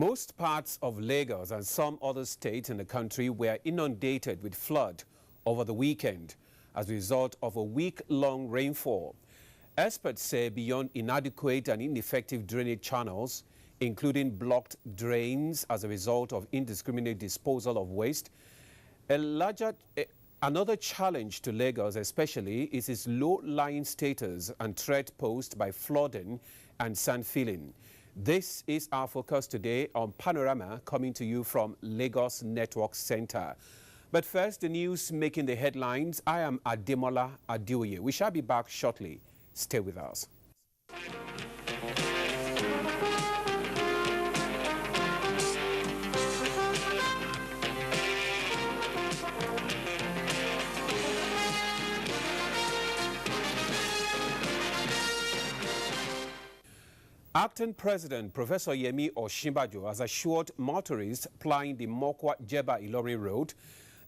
Most parts of Lagos and some other states in the country were inundated with flood over the weekend as a result of a week-long rainfall. Experts say beyond inadequate and ineffective drainage channels, including blocked drains as a result of indiscriminate disposal of waste, another challenge to Lagos especially is its low-lying status and threat posed by flooding and sand filling. This is our focus today on Panorama, coming to you from Lagos Network Center. But first, the news making the headlines. I am Ademola Adeoye. We shall be back shortly. Stay with us. Acting President Professor Yemi Osinbajo has assured motorists plying the Mokwa-Jeba-Ilorin road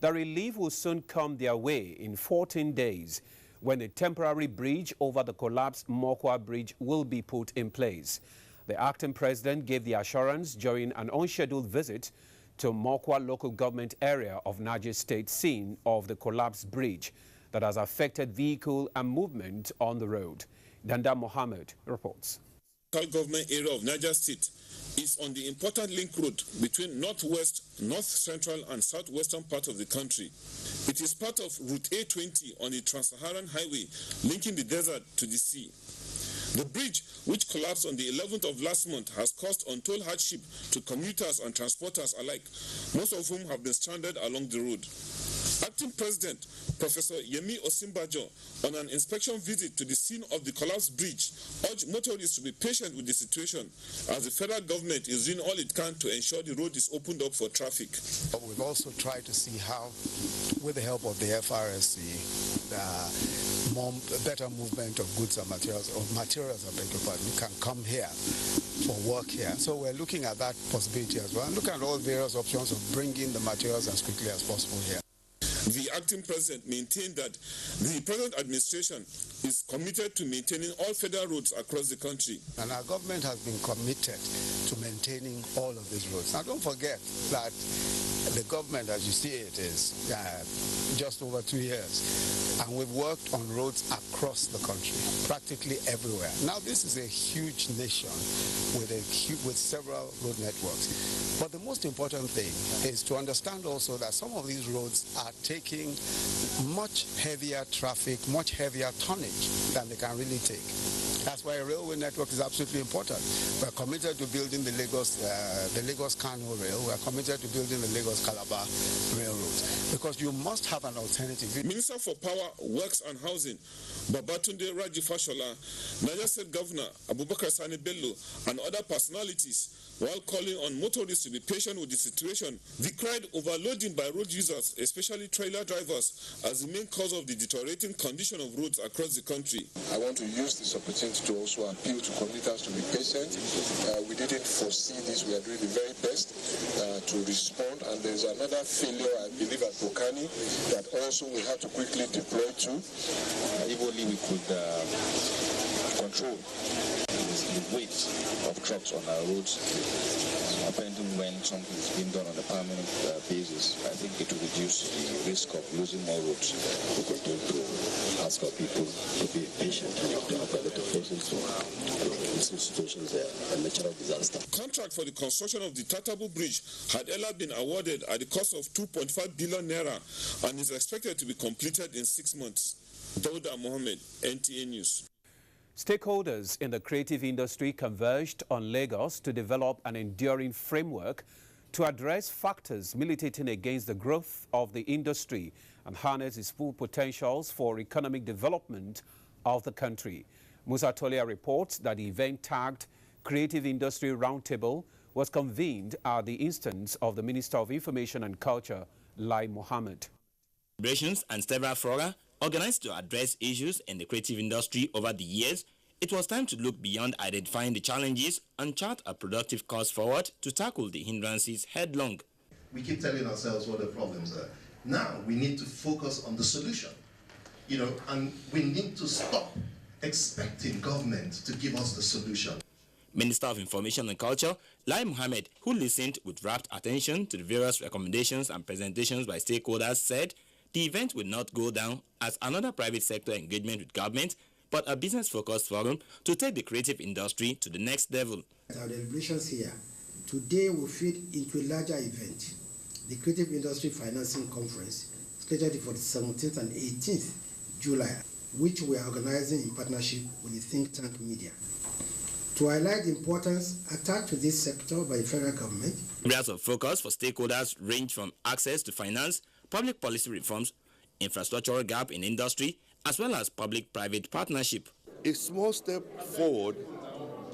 that relief will soon come their way in 14 days when a temporary bridge over the collapsed Mokwa Bridge will be put in place. The acting president gave the assurance during an unscheduled visit to Mokwa local government area of Niger State, scene of the collapsed bridge that has affected vehicle and movement on the road. Danda Mohammed reports. Government area of Niger State is on the important link road between northwest, north central and southwestern part of the country. It is part of Route A20 on the Trans-Saharan Highway linking the desert to the sea. The bridge, which collapsed on the 11th of last month, has caused untold hardship to commuters and transporters alike, most of whom have been stranded along the road. Acting President Professor Yemi Osinbajo, on an inspection visit to the scene of the collapsed bridge, urged motorists to be patient with the situation as the federal government is doing all it can to ensure the road is opened up for traffic. We've also tried to see how, with the help of the FRSC, better movement of goods and materials, can come here for work here. So we're looking at that possibility as well, and looking at all various options of bringing the materials as quickly as possible here. The acting president maintained that the present administration is committed to maintaining all federal roads across the country. And our government has been committed to maintaining all of these roads. Now, don't forget that the government, as you see it, is just over 2 years. And we've worked on roads across the country, practically everywhere. Now, this is a huge nation with several road networks. But the most important thing is to understand also that some of these roads are taking much heavier traffic, much heavier tonnage than they can really take. That's why a railway network is absolutely important. We're committed to building the Lagos-Kano rail. We're committed to building the Lagos-Calabar railroad, because you must have an alternative. Minister for Power, Works and Housing, Babatunde Raji Fashola, Niger State Governor Abubakar Sani Bello, and other personalities, while calling on motorists to be patient with the situation, decried overloading by road users, especially trailer drivers, as the main cause of the deteriorating condition of roads across the country. I want to use this opportunity to also appeal to commuters to be patient. We didn't foresee this. We are doing the very best to respond. And there's another failure, I believe, at Bokani that also we have to quickly deploy to. If only we could control the weight of trucks on our roads. Apparently, when something is being done on a permanent basis, I think it will reduce the risk of losing more roads. We continue to ask our people to be patient and to have a lot of patience for these situations a natural disaster. Contract for the construction of the Tatabu Bridge had earlier been awarded at the cost of 2.5 billion naira and is expected to be completed in 6 months. Dauda Mohammed, NTA News. Stakeholders in the creative industry converged on Lagos to develop an enduring framework to address factors militating against the growth of the industry and harness its full potentials for economic development of the country. Musa Tolia reports that the event tagged Creative Industry Roundtable was convened at the instance of the Minister of Information and Culture, Lai Mohammed. Celebrations and several fora organized to address issues in the creative industry over the years, it was time to look beyond identifying the challenges and chart a productive course forward to tackle the hindrances headlong. We keep telling ourselves what the problems are. Now we need to focus on the solution, and we need to stop expecting government to give us the solution. Minister of Information and Culture, Lai Mohammed, who listened with rapt attention to the various recommendations and presentations by stakeholders, said the event will not go down as another private sector engagement with government, but a business-focused forum to take the creative industry to the next level. Our deliberations here today will feed into a larger event, the Creative Industry Financing Conference, scheduled for the 17th and 18th July, which we are organizing in partnership with the think tank media. To highlight the importance attached to this sector by the federal government. Areas of focus for stakeholders range from access to finance, public policy reforms, infrastructural gap in industry, as well as public-private partnership. A small step forward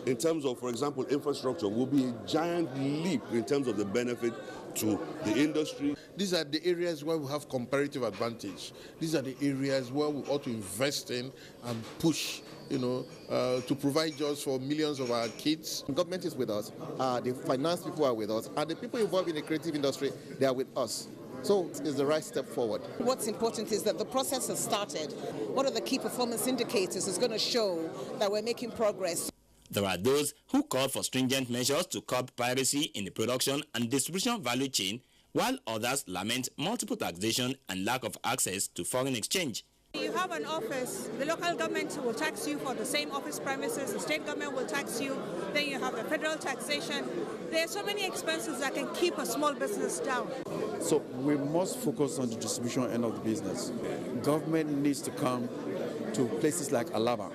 in terms of, for example, infrastructure will be a giant leap in terms of the benefit to the industry. These are the areas where we have comparative advantage. These are the areas where we ought to invest in and push, to provide jobs for millions of our kids. The government is with us, the finance people are with us, and the people involved in the creative industry, they are with us. So it's the right step forward. What's important is that the process has started. What are the key performance indicators is going to show that we're making progress. There are those who call for stringent measures to curb piracy in the production and distribution value chain, while others lament multiple taxation and lack of access to foreign exchange. You have an office, the local government will tax you for the same office premises, the state government will tax you, then you have the federal taxation. There are so many expenses that can keep a small business down. So we must focus on the distribution end of the business. Government needs to come to places like Alaba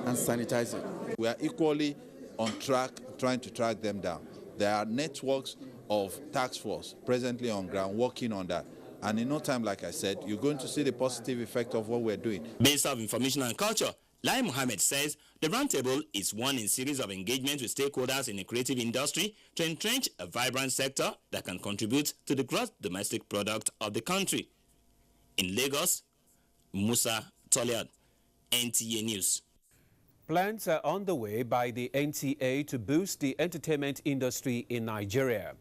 and sanitize it. We are equally on track trying to track them down. There are networks of task force presently on ground working on that. And in no time, like I said, you're going to see the positive effect of what we're doing. Minister of Information and Culture, Lai Mohammed, says the roundtable is one in series of engagements with stakeholders in the creative industry to entrench a vibrant sector that can contribute to the gross domestic product of the country. In Lagos, Musa Toliad, NTA News. Plans are on the way by the NTA to boost the entertainment industry in Nigeria.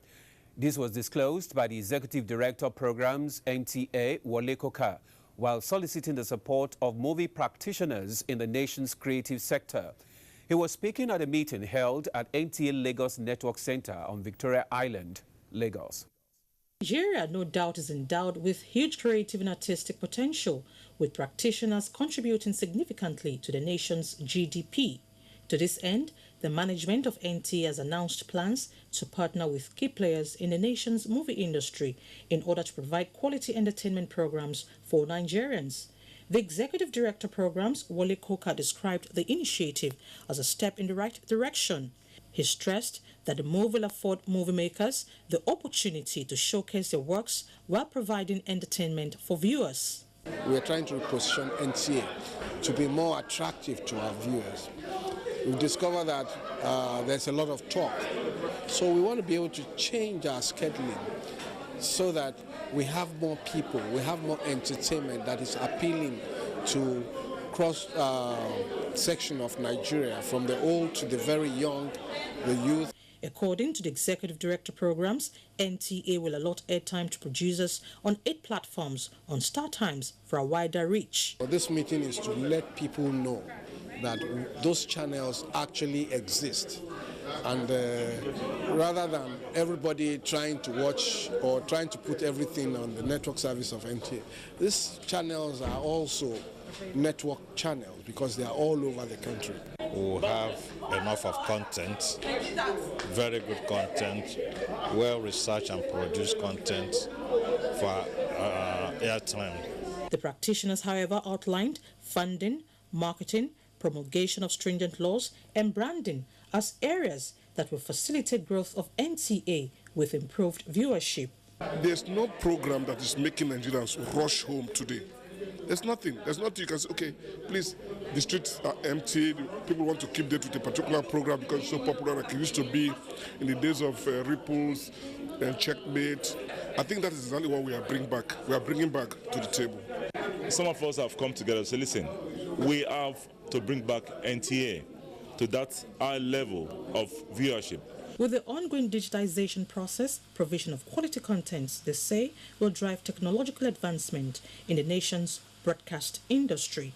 This was disclosed by the Executive Director of Programs, NTA, Wole Koka, while soliciting the support of movie practitioners in the nation's creative sector. He was speaking at a meeting held at NTA Lagos Network Center on Victoria Island, Lagos. Nigeria, no doubt, is endowed with huge creative and artistic potential, with practitioners contributing significantly to the nation's GDP. To this end, the management of NTA has announced plans to partner with key players in the nation's movie industry in order to provide quality entertainment programs for Nigerians. The Executive Director of Programs, Wole Koka, described the initiative as a step in the right direction. He stressed that the move will afford movie makers the opportunity to showcase their works while providing entertainment for viewers. We are trying to position NTA to be more attractive to our viewers. We've discovered that there's a lot of talk. So we want to be able to change our scheduling so that we have more people, we have more entertainment that is appealing to cross section of Nigeria, from the old to the very young, the youth. According to the Executive Director Programs, NTA will allot airtime to producers on 8 platforms on Star Times for a wider reach. This meeting is to let people know that those channels actually exist, and rather than everybody trying to watch or trying to put everything on the network service of NTA, these channels are also network channels because they are all over the country. We have enough of content, very good content, well-researched and produced content for airtime. The practitioners, however, outlined funding, marketing, promulgation of stringent laws and branding as areas that will facilitate growth of NTA with improved viewership. There's no program that is making Nigerians rush home today. There's nothing. There's nothing you can say, okay, please, the streets are empty. People want to keep there with a particular program because it's so popular like it used to be in the days of Ripples and Checkmate. I think that is exactly what we are bringing back. We are bringing back to the table. Some of us have come together to say, listen, we have to bring back NTA to that high level of viewership. With the ongoing digitization process, provision of quality contents, they say, will drive technological advancement in the nation's broadcast industry.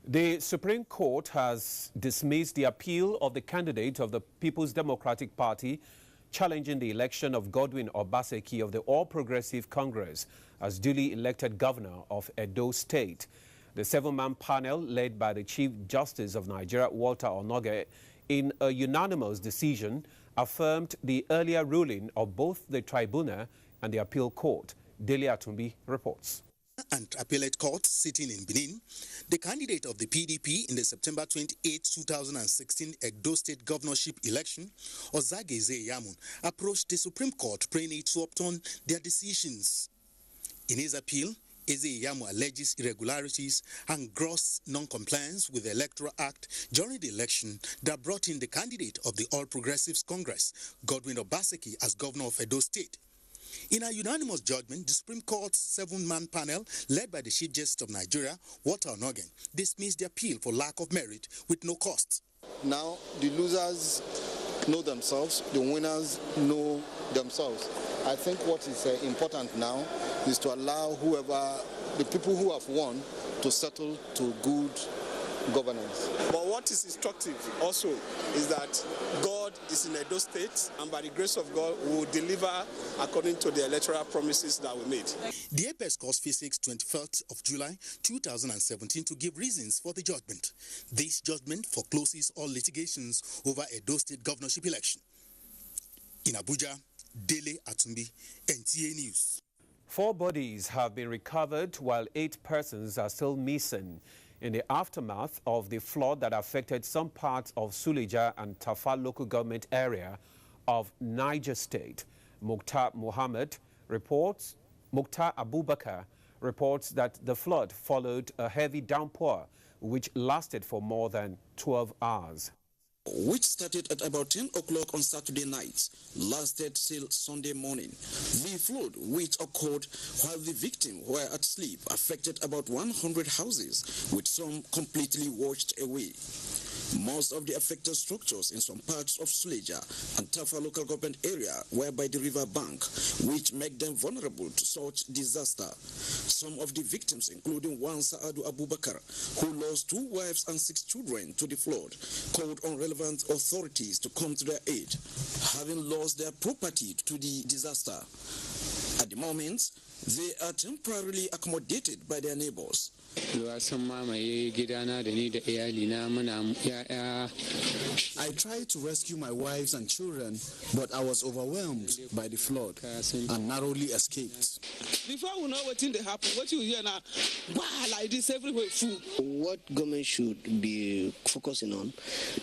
The Supreme Court has dismissed the appeal of the candidate of the People's Democratic Party challenging the election of Godwin Obaseki of the All Progressive Congress as duly elected governor of Edo State. The seven-man panel, led by the Chief Justice of Nigeria, Walter Onoge, in a unanimous decision, affirmed the earlier ruling of both the tribunal and the appeal court. Dele Atumbi reports. And appellate court sitting in Benin, the candidate of the PDP in the September 28, 2016 Edo State governorship election, Ozage Ezeyamun, approached the Supreme Court praying it to upturn their decisions. In his appeal, Ezeyamun alleges irregularities and gross non-compliance with the Electoral Act during the election that brought in the candidate of the All Progressives Congress, Godwin Obaseki, as governor of Edo State. In a unanimous judgment, the Supreme Court's seven-man panel, led by the Chief Justice of Nigeria, Walter Onoge, dismissed the appeal for lack of merit with no cost. Now, the losers know themselves, the winners know themselves. I think what is important now is to allow the people who have won to settle to good governance. But what is instructive also is that God is in Edo State, and by the grace of God, we will deliver according to the electoral promises that we made. The Apex Court fixed 21st of July 2017 to give reasons for the judgment. This judgment forecloses all litigations over Edo State governorship election. In Abuja, Dele Atumbi, NTA News. 4 bodies have been recovered while 8 persons are still missing in the aftermath of the flood that affected some parts of Suleja and Tafa local government area of Niger State. Mukhtar Abubakar reports that the flood followed a heavy downpour which lasted for more than 12 hours. Which started at about 10 o'clock on Saturday night, lasted till Sunday morning. The flood, which occurred while the victims were at sleep, affected about 100 houses, with some completely washed away. Most of the affected structures in some parts of Suleja and Tafa local government area were by the river bank, which make them vulnerable to such disaster. Some of the victims, including one Saadu Abubakar, who lost 2 wives and 6 children to the flood, called on relevant authorities to come to their aid, having lost their property to the disaster. At the moment, they are temporarily accommodated by their neighbors. I tried to rescue my wives and children, but I was overwhelmed by the flood and narrowly escaped. Before we know what happened, what you hear now, like this everywhere food. What government should be focusing on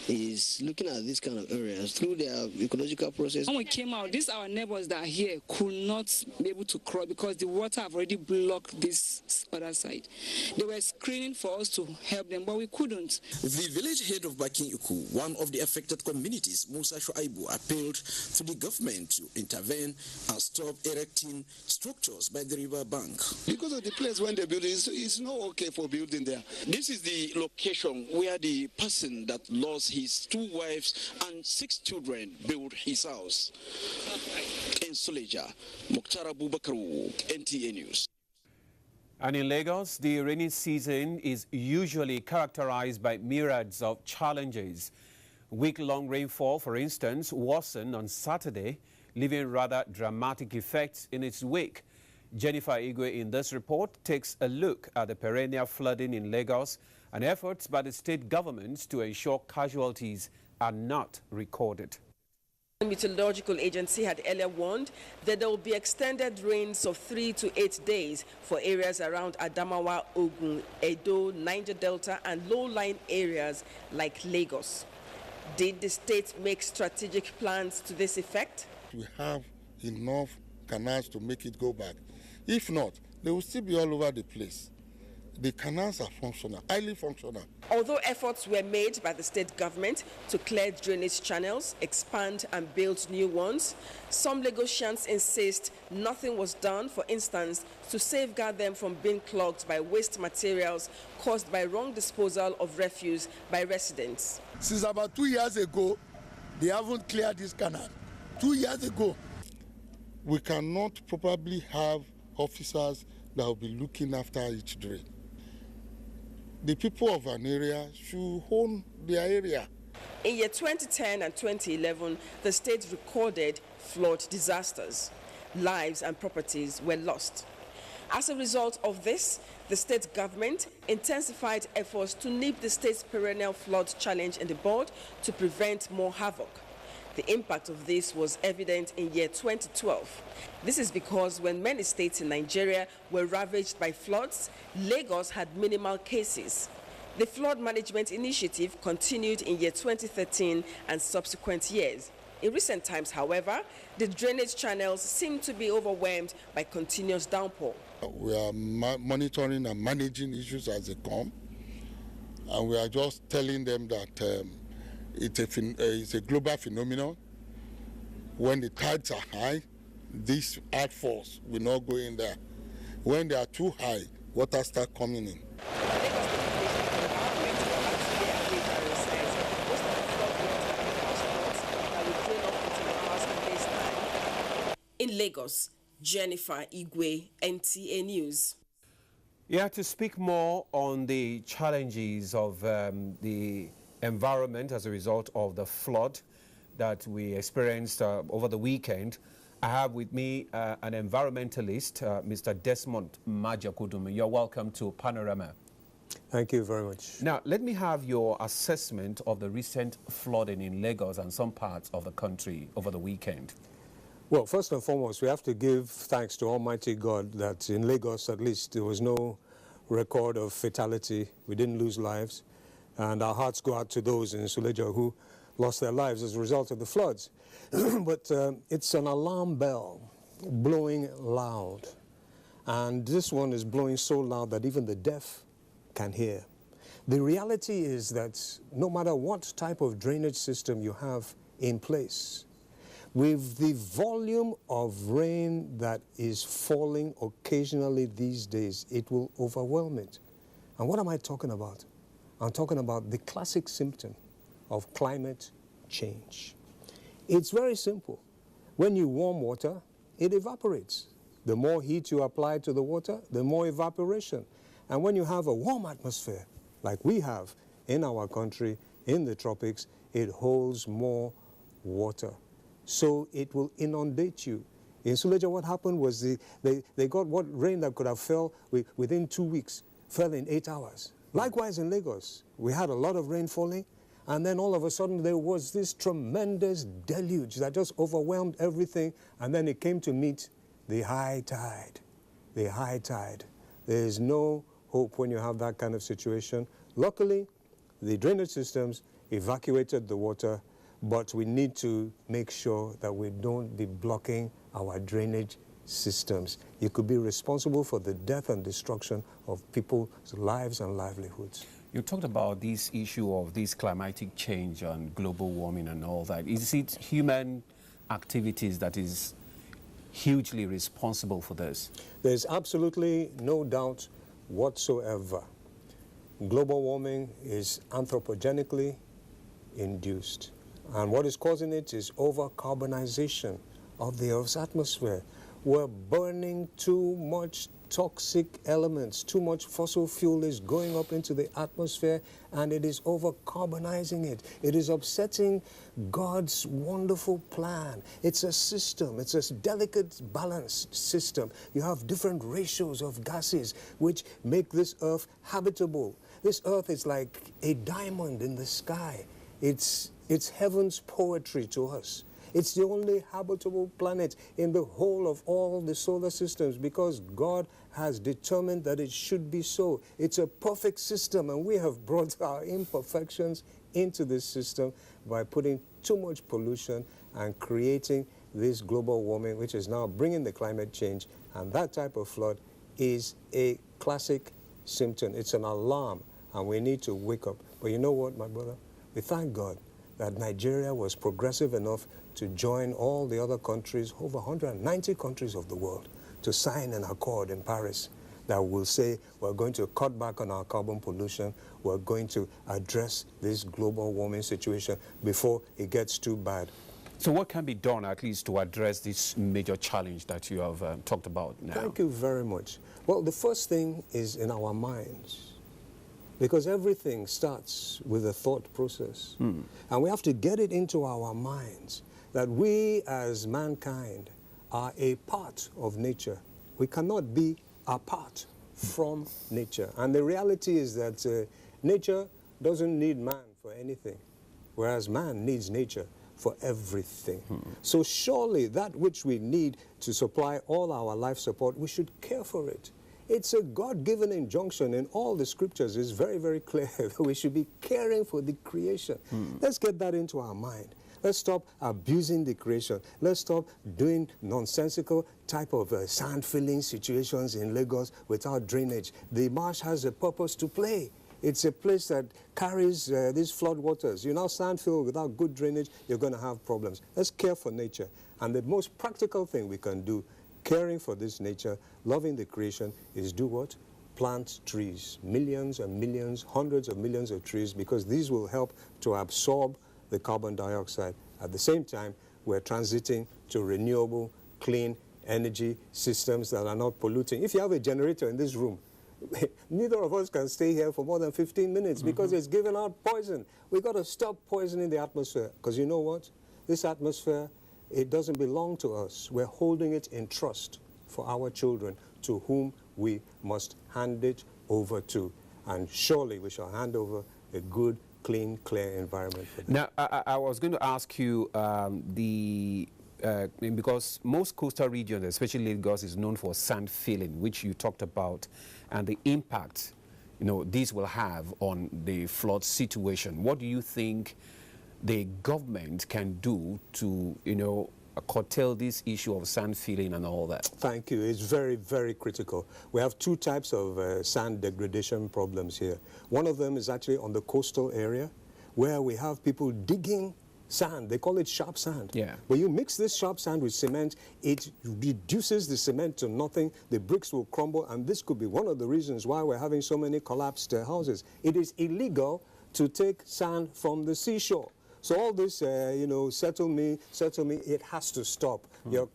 is looking at these kind of areas through their ecological process. When we came out, these our neighbors that are here could not be able to cross because the water have already blocked this other side. They were screening for us to help them, but we couldn't. The village head of Bakin Uku, one of the affected communities, Musa Shuaibu, appealed to the government to intervene and stop erecting structures by the river bank. Because of the place when they build it's not okay for building there. This is the location where the person that lost his 2 wives and 6 children built his house. In Suleja, Mukhtar Abubakar, NTA News. And in Lagos, the rainy season is usually characterized by myriads of challenges. Week-long rainfall, for instance, worsened on Saturday, leaving rather dramatic effects in its wake. Jennifer Igwe in this report takes a look at the perennial flooding in Lagos and efforts by the state governments to ensure casualties are not recorded. The Meteorological Agency had earlier warned that there will be extended rains of 3 to 8 days for areas around Adamawa, Ogun, Edo, Niger Delta and low-lying areas like Lagos. Did the state make strategic plans to this effect? We have enough canals to make it go back. If not, they will still be all over the place. The canals are functional, highly functional. Although efforts were made by the state government to clear drainage channels, expand and build new ones, some Lagosians insist nothing was done, for instance, to safeguard them from being clogged by waste materials caused by wrong disposal of refuse by residents. Since about 2 years ago, they haven't cleared this canal. 2 years ago. We cannot probably have officers that will be looking after each drain. the people of an area should own their area. In year 2010 and 2011, the state recorded flood disasters. Lives and properties were lost. As a result of this, the state government intensified efforts to nip the state's perennial flood challenge in the bud to prevent more havoc. The impact of this was evident in year 2012. This is because when many states in Nigeria were ravaged by floods, Lagos had minimal cases. The flood management initiative continued in year 2013 and subsequent years. In recent times, however, the drainage channels seem to be overwhelmed by continuous downpour. We are monitoring and managing issues as they come, and we are just telling them that it's a global phenomenon. When the tides are high, this hard force will not go in there. When they are too high, water starts coming in. In Lagos, Jennifer Igwe, NTA News. Yeah, to speak more on the challenges of the environment as a result of the flood that we experienced over the weekend, I have with me an environmentalist, Mr. Desmond Majakudum. You're welcome to Panorama. Thank you very much. Now, let me have your assessment of the recent flooding in Lagos and some parts of the country over the weekend. Well, first and foremost, we have to give thanks to Almighty God that in Lagos, at least, there was no record of fatality. We didn't lose lives. And our hearts go out to those in Suleja who lost their lives as a result of the floods. But it's an alarm bell blowing loud. And this one is blowing so loud that even the deaf can hear. The reality is that no matter what type of drainage system you have in place, with the volume of rain that is falling occasionally these days, it will overwhelm it. And what am I talking about? I'm talking about the classic symptom of climate change. It's very simple. When you warm water, it evaporates. The more heat you apply to the water, the more evaporation. And when you have a warm atmosphere, like we have in our country, in the tropics, it holds more water. So it will inundate you. In Suleja, what happened was they got what rain that could have fell within 2 weeks, fell in 8 hours. Likewise in Lagos, we had a lot of rain falling, and then all of a sudden there was this tremendous deluge that just overwhelmed everything, and then it came to meet the high tide. The high tide. There is no hope when you have that kind of situation. Luckily, the drainage systems evacuated the water, but we need to make sure that we don't be blocking our drainage systems. You could be responsible for the death and destruction of people's lives and livelihoods. You talked about this issue of this climatic change and global warming and all that. Is it human activities that is hugely responsible for this? There's absolutely no doubt whatsoever. Global warming is anthropogenically induced. And what is causing it is over-carbonization of the Earth's atmosphere. We're burning too much toxic elements, too much fossil fuel is going up into the atmosphere, and it is over-carbonizing it. It is upsetting God's wonderful plan. It's a system. It's a delicate, balanced system. You have different ratios of gases which make this Earth habitable. This Earth is like a diamond in the sky. It's heaven's poetry to us. It's the only habitable planet in the whole of all the solar systems because God has determined that it should be so. It's a perfect system, and we have brought our imperfections into this system by putting too much pollution and creating this global warming, which is now bringing the climate change. And that type of flood is a classic symptom. It's an alarm, and we need to wake up. But you know what, my brother? We thank God that Nigeria was progressive enough to join all the other countries, over 190 countries of the world, to sign an accord in Paris that will say we're going to cut back on our carbon pollution, we're going to address this global warming situation before it gets too bad. So what can be done at least to address this major challenge that you have talked about now? Thank you very much. Well, the first thing is in our minds. because everything starts with a thought process. And we have to get it into our minds that we as mankind are a part of nature. We cannot be apart from nature. And the reality is that nature doesn't need man for anything, whereas man needs nature for everything. So surely that which we need to supply all our life support, we should care for it. It's a God-given injunction in all the scriptures. It's very, very clear that we should be caring for the creation. Let's get that into our mind. Let's stop abusing the creation. Let's stop doing nonsensical type of sand-filling situations in Lagos without drainage. The marsh has a purpose to play. It's a place that carries these flood waters. You now sand fill without good drainage, you're going to have problems. Let's care for nature. And the most practical thing we can do, caring for this nature, loving the creation, is do what? Plant trees. Millions and millions, hundreds of millions of trees, because these will help to absorb the carbon dioxide. At the same time, we're transiting to renewable, clean energy systems that are not polluting. If you have a generator in this room, neither of us can stay here for more than 15 minutes because it's giving out poison. We've got to stop poisoning the atmosphere, because you know what? This atmosphere, it doesn't belong to us. We're holding it in trust for our children, to whom we must hand it over to. And surely we shall hand over a good, clean, clear environment for them. Now, I was going to ask you, because most coastal regions, especially Lagos, is known for sand filling, which you talked about, and the impact, this will have on the flood situation. What do you think the government can do to, curtail this issue of sand filling and all that? Thank you. It's very, very critical. We have two types of sand degradation problems here. One of them is actually on the coastal area, where we have people digging sand. They call it sharp sand. Yeah. When you mix this sharp sand with cement, it reduces the cement to nothing. The bricks will crumble, and this could be one of the reasons why we're having so many collapsed houses. It is illegal to take sand from the seashore. So all this, settle me, it has to stop. You're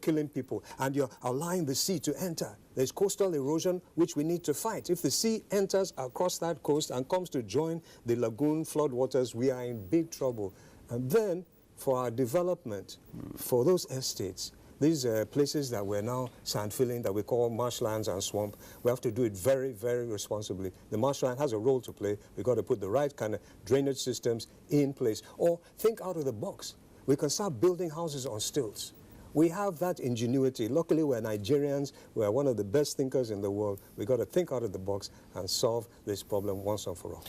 killing people, and you're allowing the sea to enter. There's coastal erosion, which we need to fight. If the sea enters across that coast and comes to join the lagoon floodwaters, we are in big trouble. And then, for our development, for those estates, these places that we're now sand filling, that we call marshlands and swamp, we have to do it very, very responsibly. The marshland has a role to play. We've got to put the right kind of drainage systems in place. Or think out of the box. We can start building houses on stilts. We have that ingenuity. Luckily, we're Nigerians. We're one of the best thinkers in the world. We've got to think out of the box and solve this problem once and for all.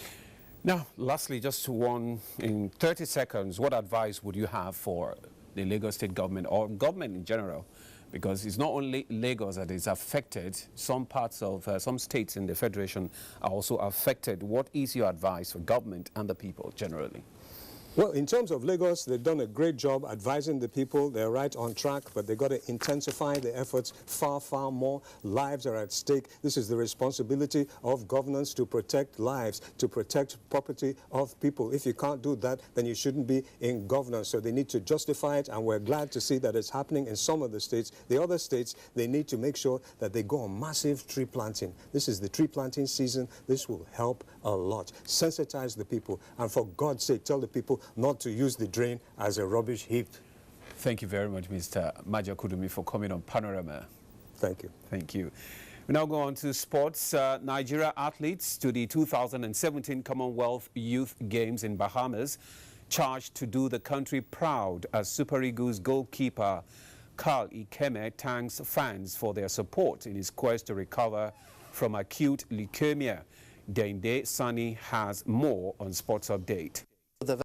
Now, lastly, just one, in 30 seconds, what advice would you have for the Lagos State government, or government in general? Because it's not only Lagos that is affected. Some parts of, some states in the Federation are also affected. What is your advice for government and the people generally? Well, in terms of Lagos, they've done a great job advising the people. They're right on track, but they've got to intensify the efforts far, far more. Lives are at stake. This is the responsibility of governance to protect lives, to protect property of people. If you can't do that, then you shouldn't be in governance. So they need to justify it, and we're glad to see that it's happening in some of the states. The other states, they need to make sure that they go on massive tree planting. This is the tree planting season. This will help a lot. Sensitize the people, and for God's sake, tell the people not to use the drain as a rubbish heap. Thank you very much, Mr. Maja Kudumi, for coming on Panorama. Thank you. Thank you. We now go on to sports. Nigeria athletes to the 2017 Commonwealth Youth Games in Bahamas, charged to do the country proud as Super Eagles goalkeeper Carl Ikeme thanks fans for their support in his quest to recover from acute leukemia. Dende Sani has more on Sports Update.